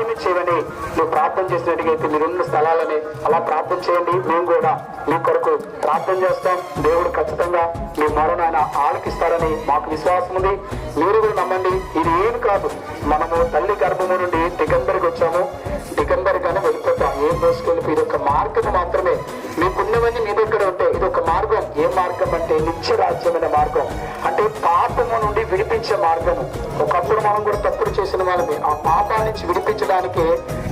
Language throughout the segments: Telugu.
సహాయం చేయమని నువ్వు ప్రార్థన చేసినట్టుగైతే మీరున్న స్థలాలని అలా ప్రార్థన చేయండి. మేము కూడా మీ కొరకు ప్రార్థన చేస్తాం. దేవుడు ఖచ్చితంగా మీ మొరను ఆయన ఆలకిస్తారని మాకు విశ్వాసం ఉంది. మీరు కూడా నమ్మండి. ఇది ఏమి కాదు, మనము తల్లి గర్భము నుండి దిగంబరికి వచ్చాము, దిగంబరిగానే వెళ్ళిపోతాం. ఏం దోసుకెళ్ళి ఇది ఒక మార్గం మాత్రమే. మీకున్నవన్నీ మీ దగ్గర ఉంటే ఇది ఒక మార్గం. ఏ మార్గం అంటే నిత్య రాజ్యమైన మార్గం, అంటే పాపము నుండి విడిపించే మార్గము. ఒకప్పుడు మనం కూడా తప్పుడు చేసిన వాళ్ళని ఆ పాపా నుంచి విడిపించడానికి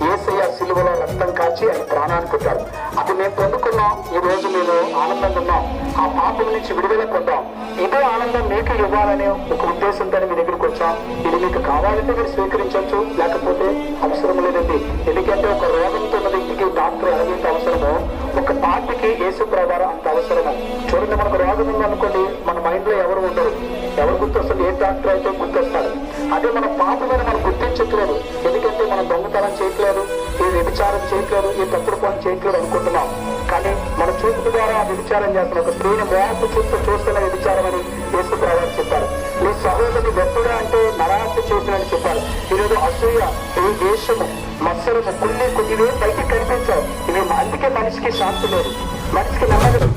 యేసయ్య సిలువలో రక్తం కాచి ఆయన ప్రాణాన్ని పెట్టాడు. అది మేము పొందుకున్నాం. ఈ రోజు మేము ఆనందంగా ఉన్నాం. ఆ పాపం నుంచి విడుదల పొందాం. ఇదే ఆనందం మీకు ఇవ్వాలనే ఒక ఉద్దేశంతో మీ దగ్గరికి వచ్చాం. ఇది మీకు కావాలంటే మీరు స్వీకరించవచ్చు, లేకపోతే అవసరం లేదండి. ఎందుకంటే ఒక రోగంతో ఉన్న వ్యక్తికి డాక్టర్ ఎలాగైతే అవసరమో ఒక పాటకి యేసు ప్రభావం అంత అవసరము. చూడండి, మనకు రోగం ఉందనుకోండి, మన మైండ్ లో ఎవరు ఉండరు. ఎవరు గుర్తొస్తుంది? ఏ డాక్టర్ అయితే గుర్తొస్తారు. అదే మన పాపమైన మనం గుర్తించట్లేదు. ఎందుకంటే మనం దొంగతనం చేయట్లేదు, ఏ వ్యభిచారం చేయట్లేదు, ఏ తప్పుడు పని చేయట్లేదు అనుకుంటున్నాం. కానీ మన చూపు ద్వారా వ్యభిచారం చేస్తున్న ఒక స్త్రీని మోపు చూస్తూ చూస్తున్న వ్యభిచారం అని యేసు ప్రభావం చెప్పారు. మీ సహోదరుని వెప్పుడా అంటే నరాశ చేసినని చెప్పారు. ఈరోజు అసూయ, ఈ దేశము, మత్సరము, కుళ్ళి ఇవి బయటికి కనిపించావు. ఇవి అందుకే మనిషికి శాంతి లేదు, మనిషికి నమ్మదు.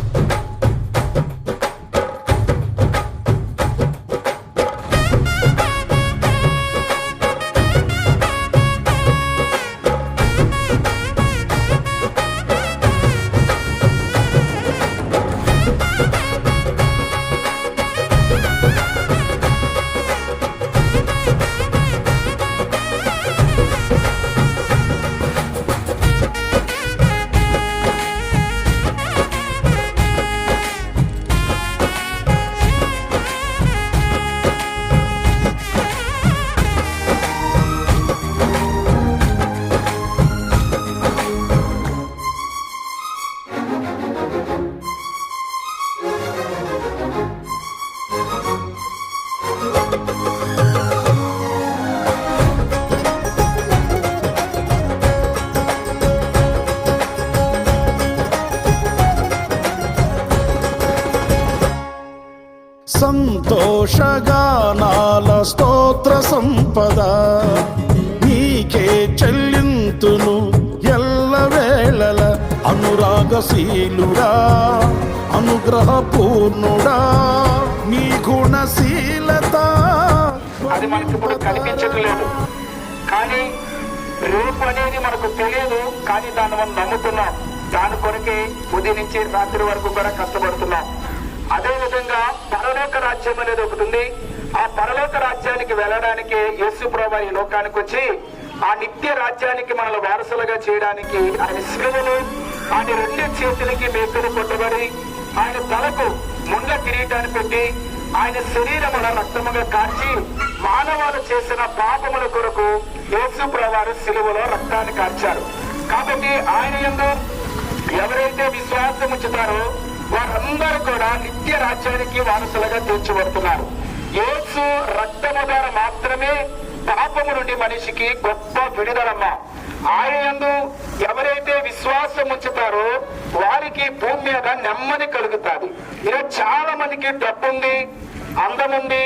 సంతోషగానాల స్తోత్ర సంపద నీకే చెల్లింతును ఎల్లవేళల. అనురాగశీలుడా, అనుగ్రహపూర్ణుడా, నీ గుణశీలత అది మనకి ఇప్పుడు కనిపించట్లేదు. కానీ రేపు అనేది మనకు తెలియదు. కానీ దాన్ని మనం నమ్ముతున్నాం. దాని కొరకే ఉదయం నుంచి రాత్రి వరకు కూడా కష్టపడుతున్నాం. అదే విధంగా పరలోక రాజ్యం అనేది ఒకటి ఉంది. ఆ పరలోక రాజ్యానికి వెళ్ళడానికి యేసు ప్రభువు ఈ లోకానికి వచ్చి ఆ నిత్య రాజ్యానికి మనల్ని వారసులుగా చేయడానికి ఆయన శిలువలో ఆయన రెండు చేతులకి మేకలు కొట్టబడి ఆయన తలకు ముండ్ల కిరీటాన్ని పెట్టి ఆయన శరీరముల రక్తముగా కార్చి మానవాలు చేసిన పాపముల కొరకు యేసు ప్రభువు శిలువలో రక్తాన్ని కార్చారు. కాబట్టి ఆయన యందు ఎవరైతే విశ్వాసం ఉంచుతారో వారందరూ కూడా నిత్య రాజ్యానికి వారసులుగా తీర్చబడుతున్నారు. యేసు రక్తము ద్వారా మాత్రమే పాపము నుండి మనిషికి గొప్ప విడుదలమ్మ. ఆయన యందు ఎవరైతే విశ్వాసం ఉంచుతారో వారికి భూమి మీద నెమ్మది కలుగుతుంది. ఈరోజు చాలా మందికి డబ్బు ఉంది, అందం ఉంది,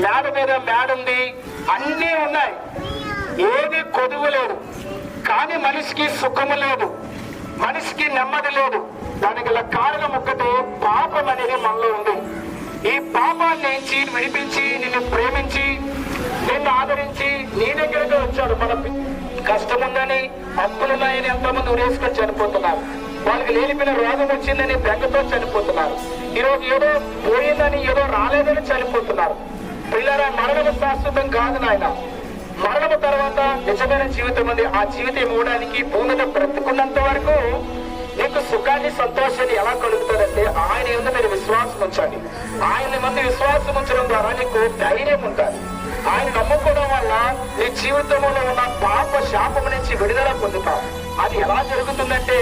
మేడ మీద మేడ ఉంది, అన్నీ ఉన్నాయి, ఏది కొదువు లేదు. కానీ మనిషికి సుఖము లేదు, మనిషికి నెమ్మది లేదు. దానికి గల కారణం ఒక్కటే, పాపం అనేది మనలో ఉంది. ఈ పాపాన్ని నుంచి విడిపించి నిన్ను ప్రేమించి నిన్ను ఆదరించి నీ దగ్గరగా వచ్చాడు. మన కష్టం ఉందని, అప్పులున్నాయని ఎంతోమంది ఉరేసుకొని చనిపోతున్నారు. వాళ్ళకి లేనిపోయిన రోగం వచ్చిందని బెంగతో చనిపోతున్నారు. ఈరోజు ఏదో పోయిందని, ఏదో రాలేదని చనిపోతున్నారు. పిల్లరా, మరణము శాశ్వతం కాదు నాయన. మరణము తర్వాత నిజమైన జీవితం ఉంది. ఆ జీవితం ఇవ్వడానికి భూమి మీద బ్రతుకున్నంత వరకు నీకు సుఖాన్ని, సంతోషాన్ని ఎలా కలుగుతుందంటే ఆయన యందు మీరు విశ్వాసం ఉంచండి. ఆయన మంది విశ్వాసం ఉంచడం ద్వారా నీకు ధైర్యం ఉంటుంది. ఆయన నమ్ముకోవడం వల్ల నీ జీవితంలో ఉన్న పాప శాపం నుంచి విడుదల పొందుతావు. అది ఎలా జరుగుతుందంటే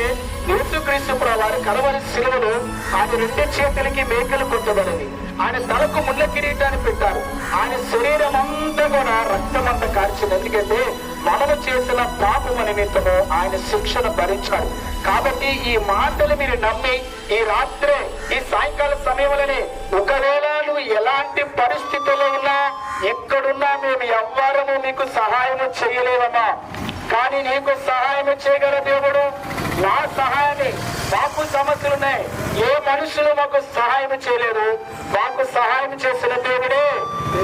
యేసుక్రీస్తు ప్రభువు కలవరి శిలువలో ఆయన రెండు చేతులకి మేకలు కొట్టబడింది. ఆయన తలకు ముళ్ళ కిరీటాన్ని పెట్టారు. ఆయన శరీరం అంతా కూడా రక్తం అంతా కార్చింది. ఎందుకంటే మనము చేసిన పాపము నిమిత్తము ఆయన శిక్షను భరించాడు. కాబట్టి ఈ మాటలు మీరు నమ్మి ఈ రాత్రే, ఈ సాయంకాల సమయంలోనే, ఒకవేళ నువ్వు ఎలాంటి పరిస్థితుల్లో ఉన్నా, ఎక్కడున్నా మేము ఎవ్వరము మీకు సహాయము చేయలేమమ్మా. కానీ నీకు సహాయం చేయగల దేవుడు నా సహాయాన్ని, మాకు సమస్యలు ఉన్నాయి, ఏ మనుషులు మాకు సహాయం చేయలేదు, మాకు సహాయం చేసిన దేవుడే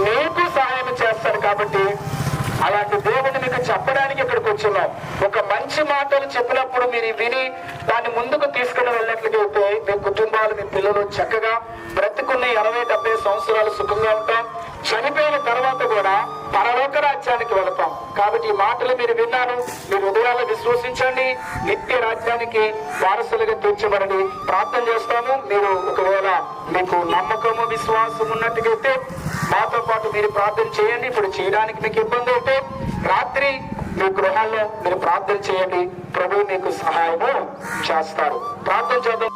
నీకు సహాయం చేస్తాడు. కాబట్టి అలాంటి దేవుని మీకు చెప్పడానికి ఇక్కడికి వచ్చున్నాం. ఒక మంచి మాటలు చెప్పినప్పుడు మీరు విని దాన్ని ముందుకు తీసుకుని వెళ్ళినట్లయితే మీ కుటుంబాలు, మీ పిల్లలు చక్కగా బ్రతుకున్న 60-70 సంవత్సరాలు సుఖంగా ఉంటాం. చనిపోయిన తర్వాత కూడా పరలోక రాజ్యానికి వెళతాం. కాబట్టి ఈ మాటలు మీరు విన్నాను, మీరు హృదయాల్లో విశ్వసించండి, నిత్య రాజ్యానికి వారసులుగా తీర్చబడండి. ప్రార్థన చేస్తాము. మీరు ఒకవేళ మీకు నమ్మకము, విశ్వాసం ఉన్నట్టుగైతే మాతో పాటు మీరు ప్రార్థన చేయండి. ఇప్పుడు చేయడానికి మీకు ఇబ్బంది అయితే రాత్రి మీ గృహాల్లో మీరు ప్రార్థన చేయండి, ప్రభువు మీకు సహాయము చేస్తారు. ప్రార్థన చేద్దాం.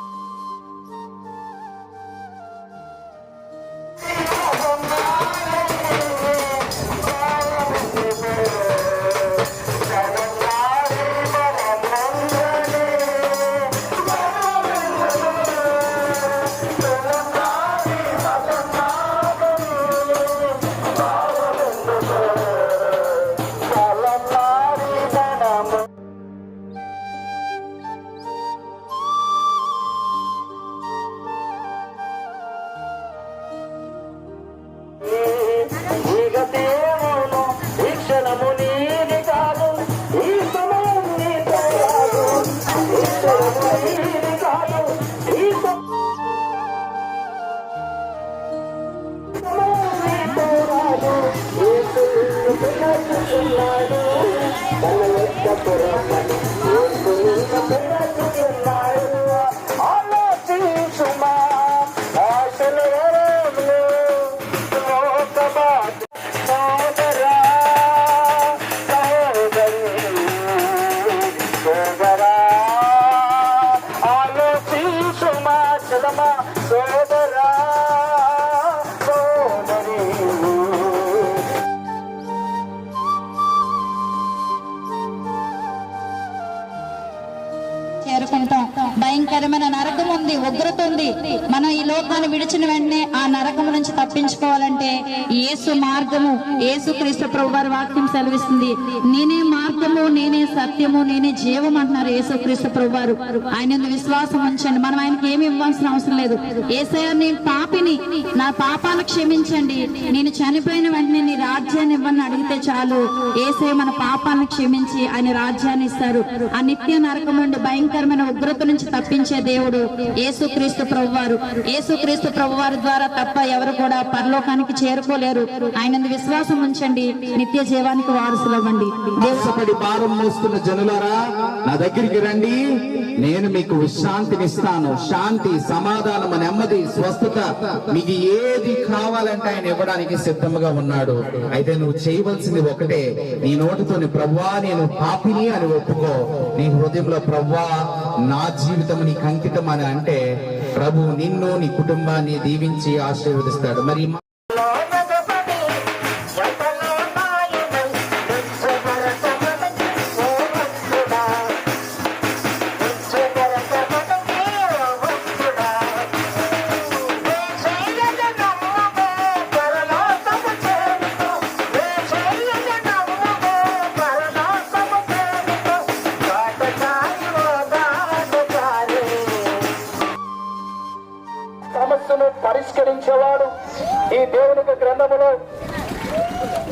చేరుకుంటాం. భయంకరమైన నరకం ఉంది, ఉగ్రత ఉంది. మనం ఈ లోకాన్ని విడిచిన వెంటనే ఆ నరకం నుంచి తప్పించుకోవాలంటే యేసు మార్గము, యేసు క్రీస్తు ప్రభు వారి వాక్యం సెలవిస్తుంది. నేనే మార్గము, నేనే సత్యము, నేనే జీవం అంటున్నారు యేసు క్రీస్తు ప్రభు వారు. ఆయన విశ్వాసం ఉంచండి. మనం ఆయనకి ఏమి ఇవ్వాల్సిన అవసరం లేదు. యేసయ్య నేను పాపిని, నా పాపాలు క్షమించండి, నేను చనిపోయిన వెంటనే నీ రాజ్యాన్ని ఇవ్వని అడిగితే చాలు. యేసయ్య మన పాపాలను క్షమించి ఆయన రాజ్యాన్ని ఇస్తారు. ఆ నిత్య నరకం నుండి, భయంకరమైన ఉగ్రత నుంచి తప్పించే దేవుడు యేసుక్రీస్తు ప్రభువారు. యేసుక్రీస్తు ప్రభువారి ద్వారా తప్ప ఎవరు కూడా పరలోకానికి చేరుకోలేరు. ఆయన విశ్వాసం ఉంచండి, నిత్య జీవానికి వారసులు అవ్వండి. దేవుడి భారం మోస్తున్న జనులారా, నా దగ్గరికి రండి, నేను మీకు విశ్రాంతినిస్తాను. శాంతి, సమాధానం, నెమ్మది, స్వస్థత, మీకు ఏది కావాలంటే ఆయన ఇవ్వడానికి సిద్ధంగా ఉన్నాడు. అయితే నువ్వు చేయవలసింది ఒకటే, నీ నోటితోని ప్రభువా నేను పాపిని అని ఒప్పుకో. నీ హృదయంలో ప్రభువా నా జీవితం నీకు అంకితం అని అంటే ప్రభు నిన్ను, నీ కుటుంబాన్ని దీవించి ఆశీర్వదిస్తాడు. మరి పరిష్కరించేవాడు ఈ దేవునికి గ్రంథములో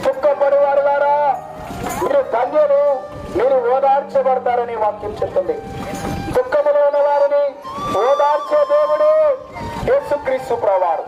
దుఃఖపడి వారులారా మీరు ధన్యులు, మీరు ఓదార్చబడతారని వాక్యం చెప్తుంది. దుఃఖములో ఉన్న వారిని ఓదార్చే దేవుడు యేసుక్రీస్తు ప్రభువారు.